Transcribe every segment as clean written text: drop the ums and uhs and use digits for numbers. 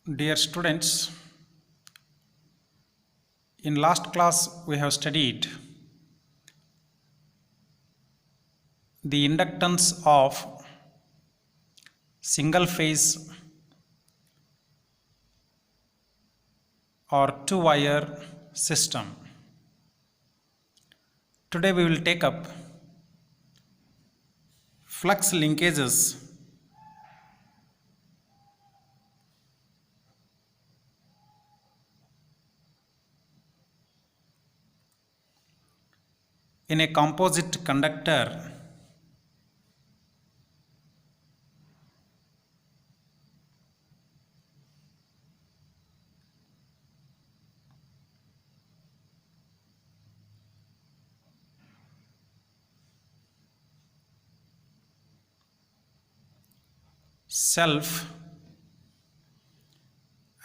Dear students, in last class we have studied the inductance of single phase or two wire system. Today we will take up flux linkages in a composite conductor self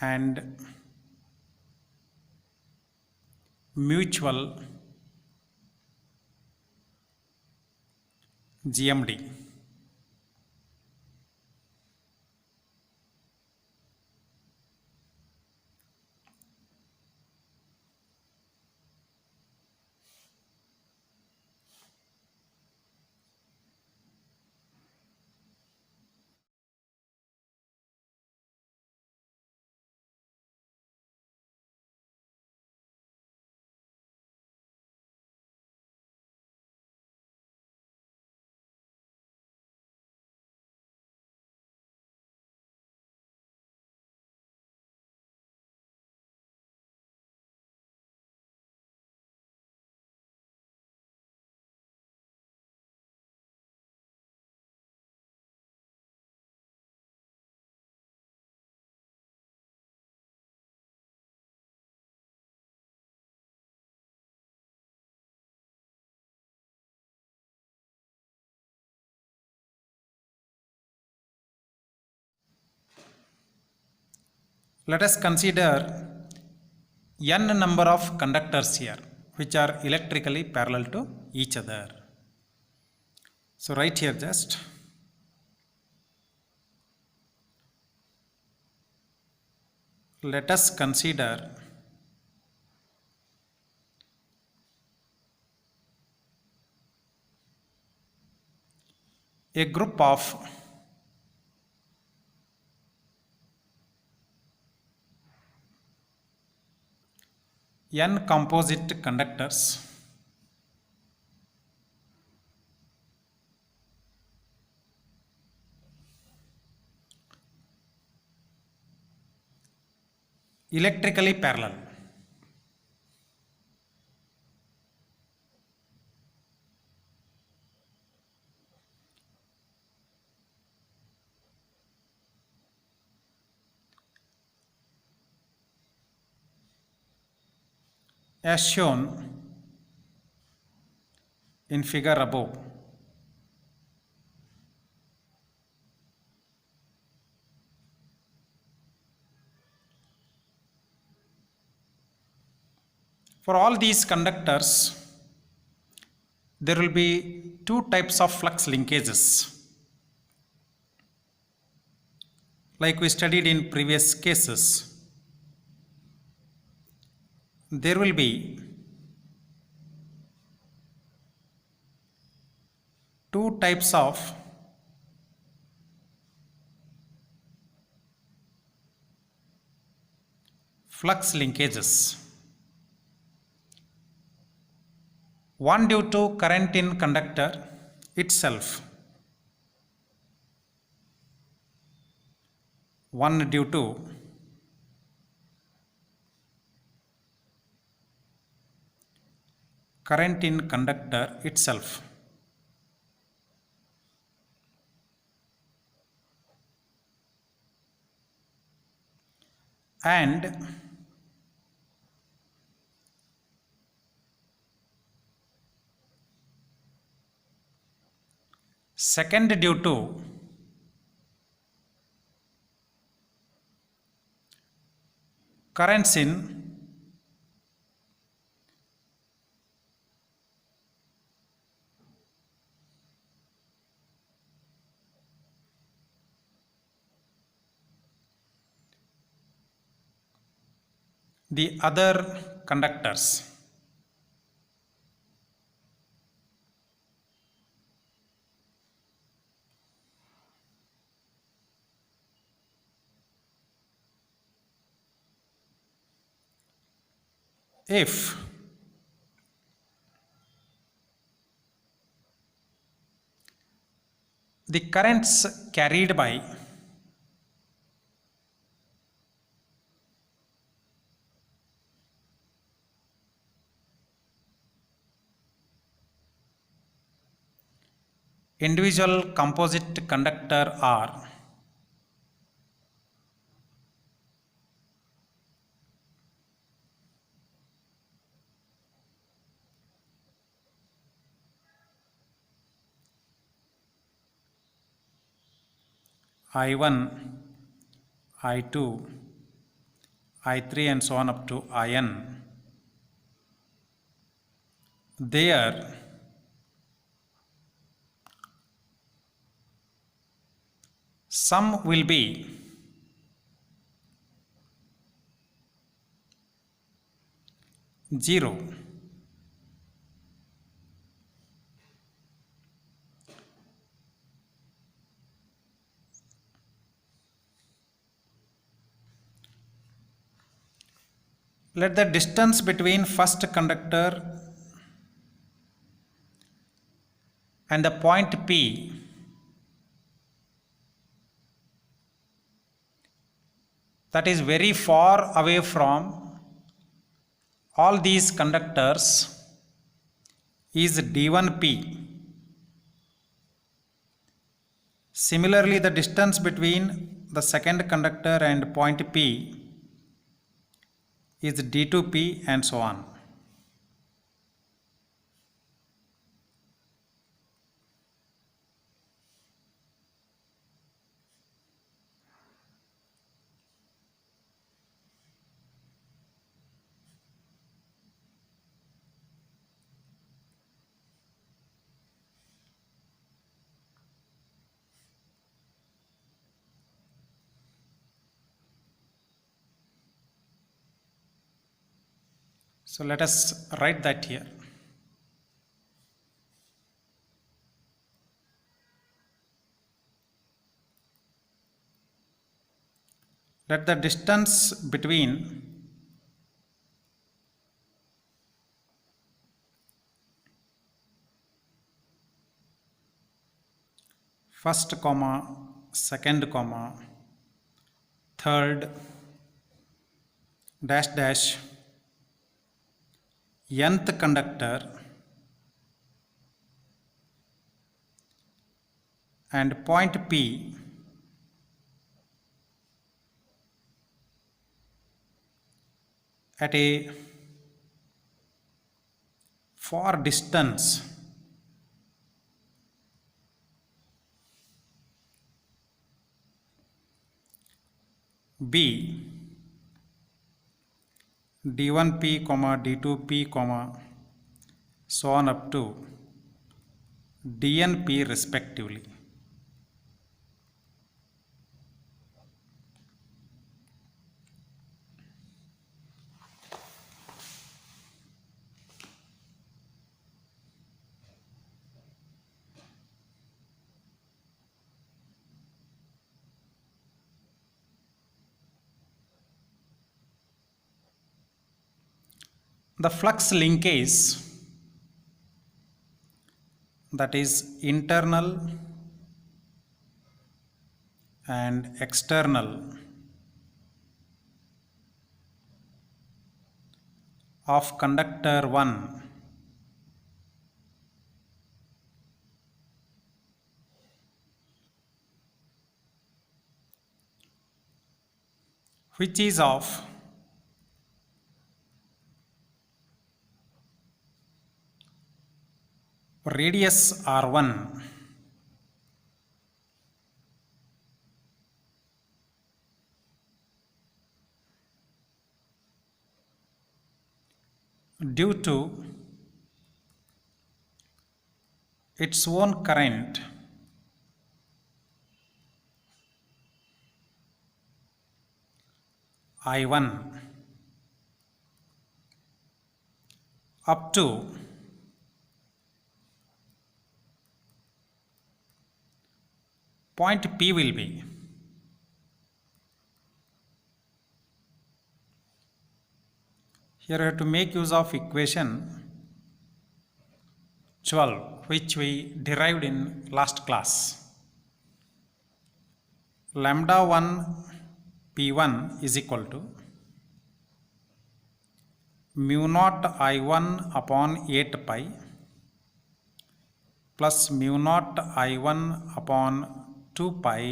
and mutual GMD. Let us consider n number of conductors here which are electrically parallel to each other. So write here just let us consider a group of n composite conductors electrically parallel. As shown in figure above. For all these conductors, there will be two types of flux linkages. Like we studied in previous cases, there will be two types of flux linkages. One due to current in conductor itself, one due to current in conductor itself. And second due to currents in the other conductors. If the currents carried by individual composite conductor are I1, I2, I3 and so on up to IN, there sum will be zero. Let the distance between first conductor and the point P that is very far away from all these conductors is D1P. Similarly, the distance between the second conductor and point P is D2P and so on. So let us write that here. Let the distance between first comma, second comma, third, dash dash, nth conductor and point P at a far distance B D1P, D2P, so on up to DNP respectively. The flux linkage, that is internal and external of conductor 1 which is of radius R1 due to its own current I1 up to point P will be here. We have to make use of equation 12 which we derived in last class. Lambda 1 P1 is equal to mu naught I1 upon 8 pi plus mu naught I1 upon 2 pi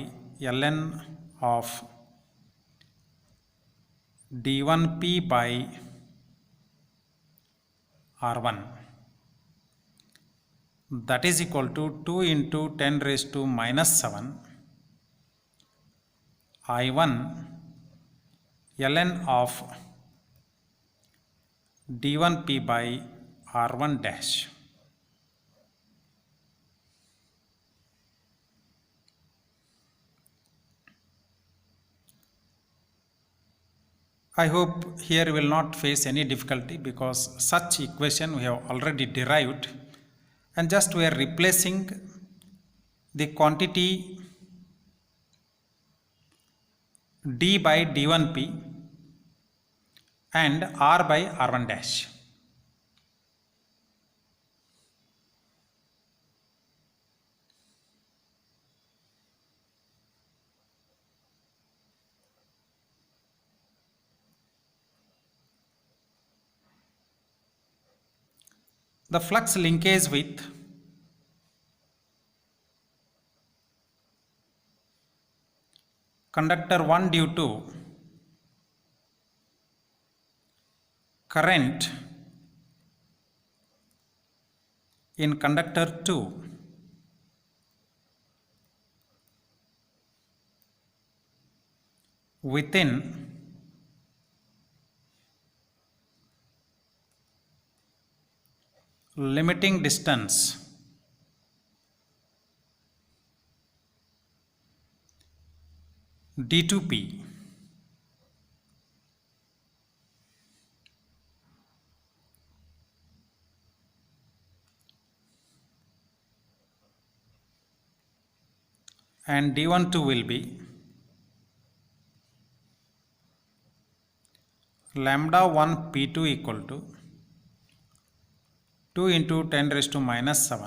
ln of d1p by r1, that is equal to 2 into 10 raised to minus 7 I1 ln of d1p by r1 dash. I hope here will not face any difficulty because such equation we have already derived, and just we are replacing the quantity d by d1p and r by r1 dash. The flux linkage with conductor 1 due to current in conductor 2 within limiting distance d2p and d12 will be lambda 1 p2 equal to 2 into 10 raised to minus 7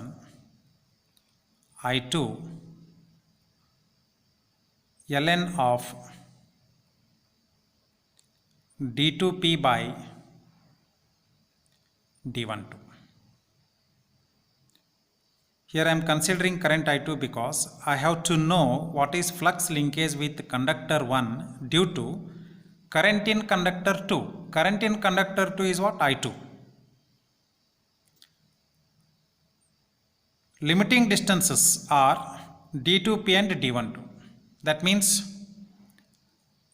I2 ln of d2p by d12. Here I am considering current I2 because I have to know what is flux linkage with conductor 1 due to current in conductor 2. Current in conductor 2 is what? I2. Limiting distances are d2p and d12. That means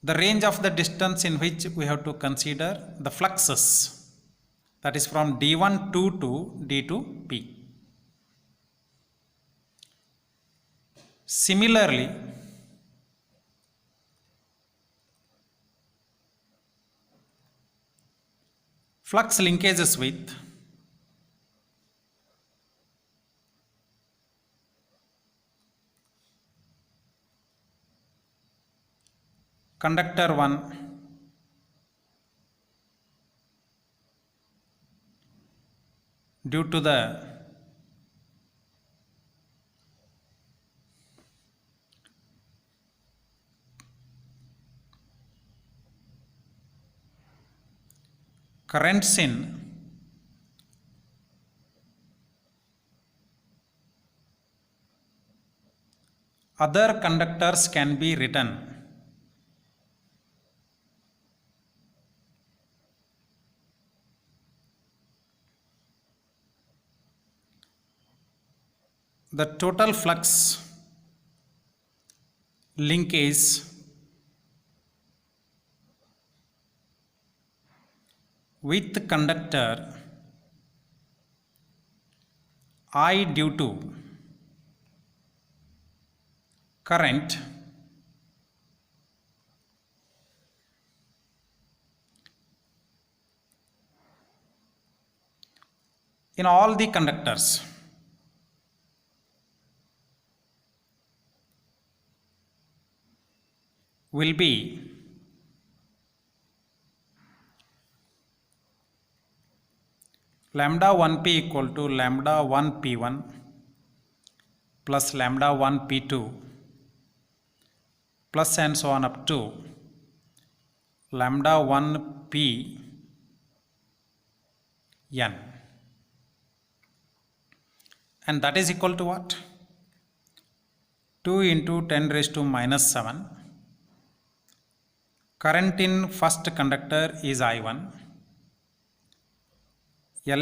the range of the distance in which we have to consider the fluxes, that is from d12 to d2p. Similarly, flux linkages with conductor 1 due to the currents in other conductors can be written the total flux linkage with conductor I due to current in all the conductors will be lambda 1p equal to lambda 1 p1 plus lambda 1 p2 plus and so on up to lambda 1 p n, and that is equal to what? 2 into 10 raised to minus 7. Current in first conductor is I1.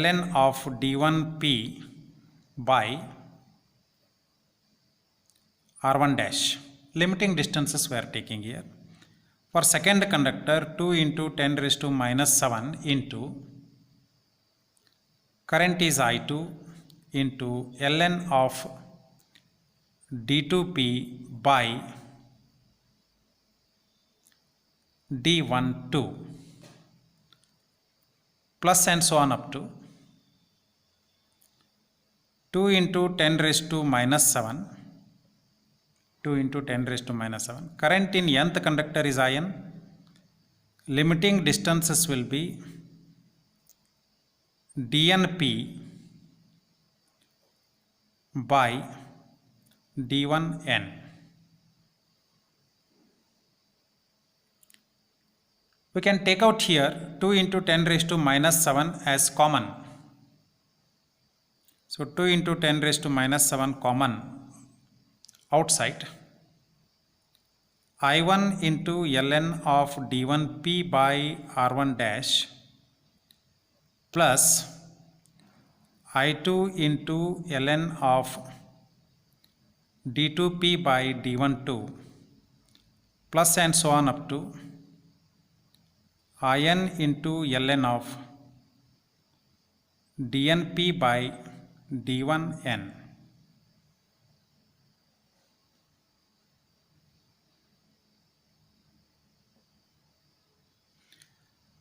ln of d1p by r1 dash. Limiting distances we are taking here. For second conductor, 2 into 10 raised to minus 7 into current is I2 into ln of d2p by d12 plus and so on up to 2 into 10 raised to minus 7, 2 into 10 raised to minus 7. Current in nth conductor is IN. Limiting distances will be dnp by d1n. We can take out here 2 into 10 raised to minus 7 as common. So 2 into 10 raised to minus 7 common outside. I1 into ln of d1p by r1 dash plus I2 into ln of d2p by d12 plus and so on up to In into ln of dnp by d1n.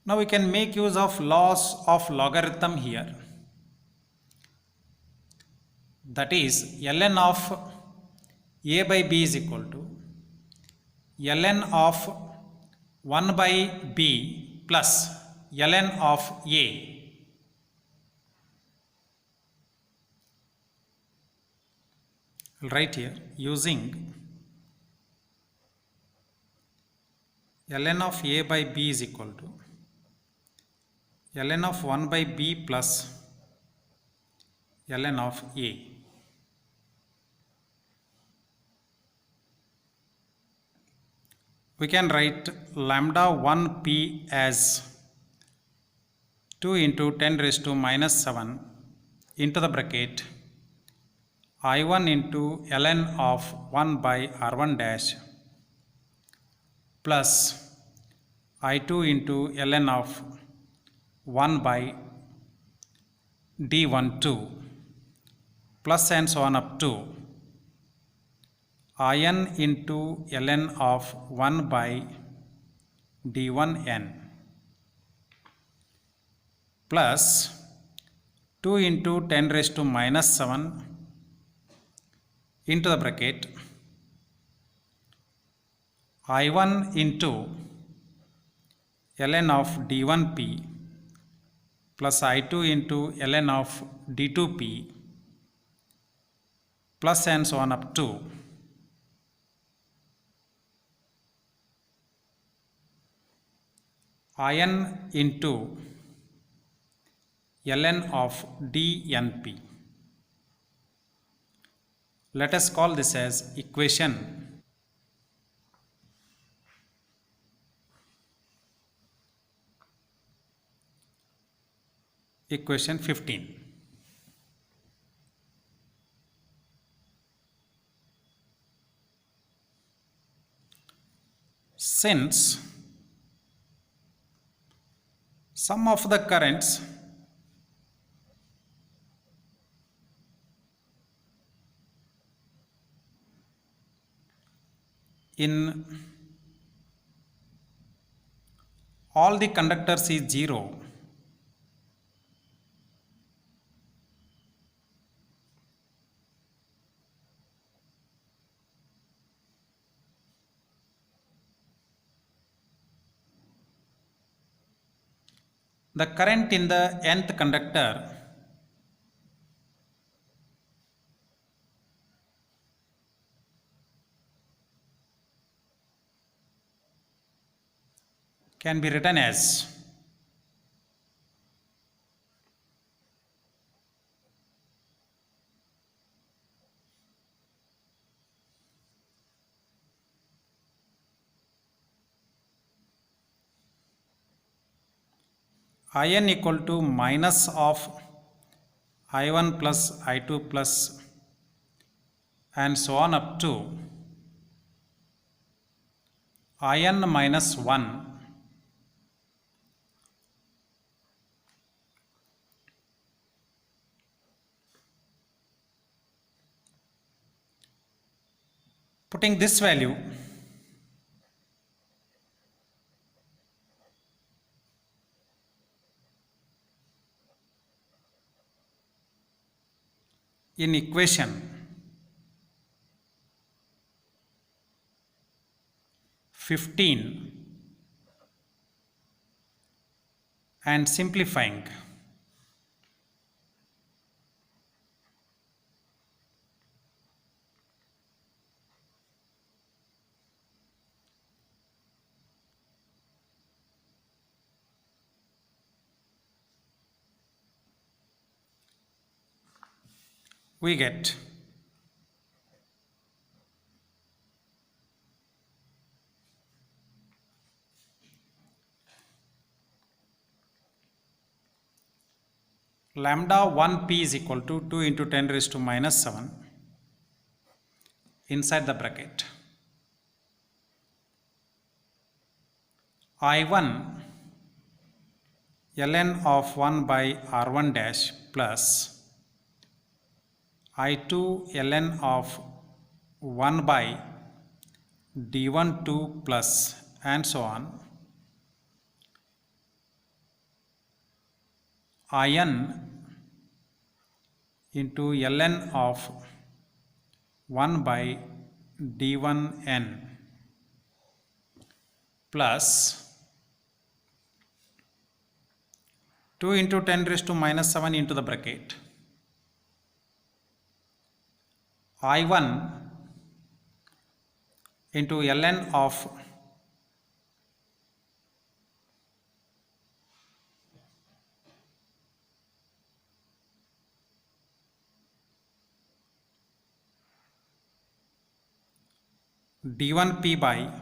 Now we can make use of laws of logarithm here. That is ln of a by b is equal to ln of 1 by b plus ln of a. I'll write here using ln of a by b is equal to ln of 1 by b plus ln of a. We can write lambda 1p as 2 into 10 raised to minus 7 into the bracket I1 into ln of 1 by r1 dash plus I2 into ln of 1 by d12 plus and so on up to In into ln of 1 by d1n plus 2 into 10 raised to minus 7 into the bracket I1 into ln of d1p plus I2 into ln of d2p plus and so on up to In into ln of dnp. Let us call this as equation equation 15. Since sum of the currents in all the conductors is 0, The current in the nth conductor can be written as In equal to minus of I1 plus I2 plus and so on up to In minus 1 putting this value in equation 15 and simplifying, we get lambda 1p is equal to 2 into 10 raised to minus 7 inside the bracket. I1 ln of 1 by R1 dash plus I2 ln of 1 by D1 2 plus and so on. In into ln of 1 by D1n plus 2 into 10 raised to minus 7 into the bracket. I1 into ln of D1p by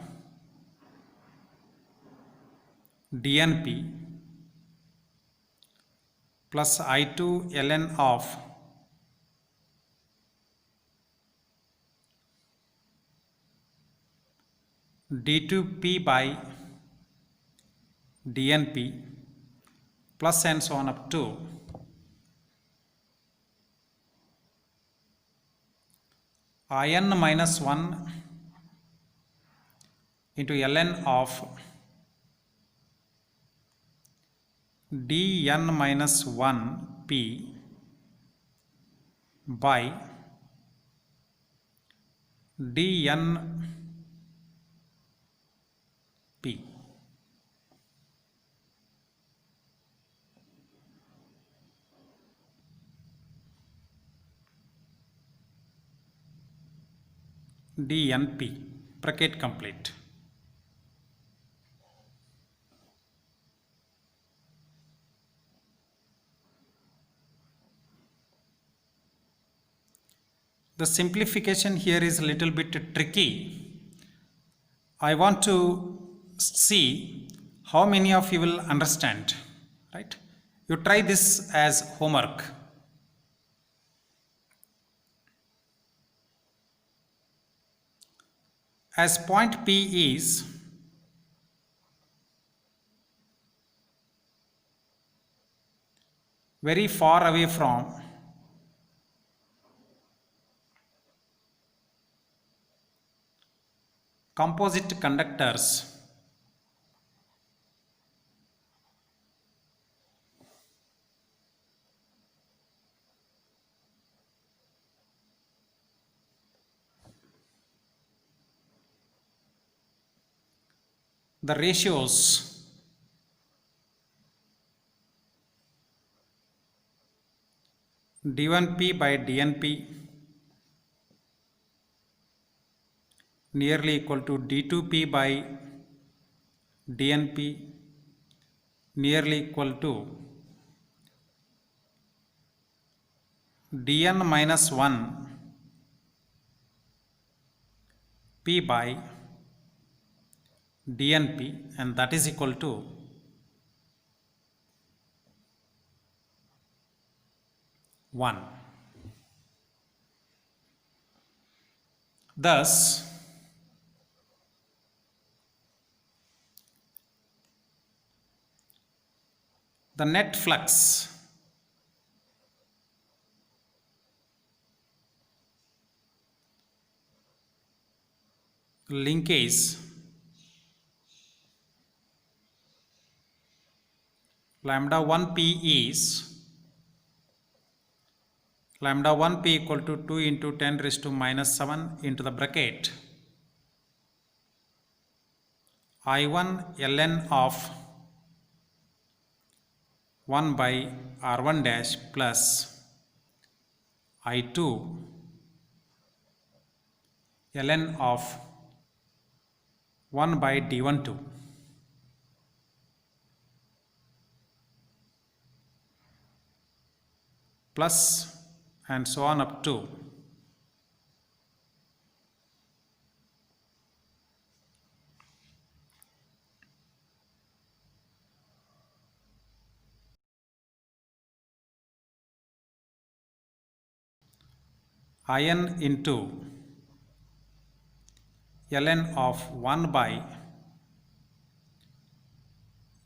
DNP plus I2 ln of D2p by DNP plus and so on up to In minus 1 into ln of dn minus 1 p by dn p. dnp bracket complete. The simplification here is a little bit tricky. I want to see how many of you will understand, right? You try this as homework. As point P is very far away from composite conductors, the ratios d1p by dnp nearly equal to d2p by dnp nearly equal to dn minus 1 p by dnp, and that is equal to 1. Thus, the net flux linkage lambda 1 p is lambda 1 p equal to 2 into 10 raised to minus 7 into the bracket I1 ln of 1 by R1 dash plus I2 ln of 1 by D12 plus and so on up to In into ln of 1 by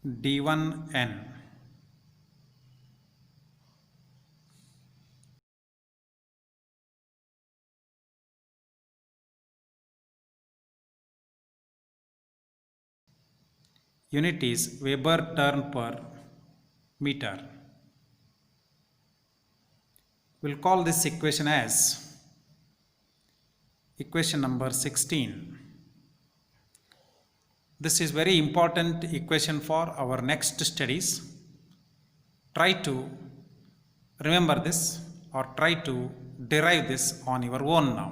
D1n unit is Weber turn per meter. We'll call this equation as equation number 16. This is very important equation for our next studies. Try to remember this or try to derive this on your own now.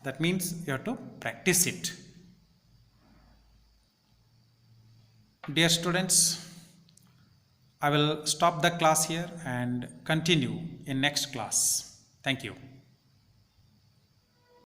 That means you have to practice it. Dear students, I will stop the class here and continue in next class. Thank you.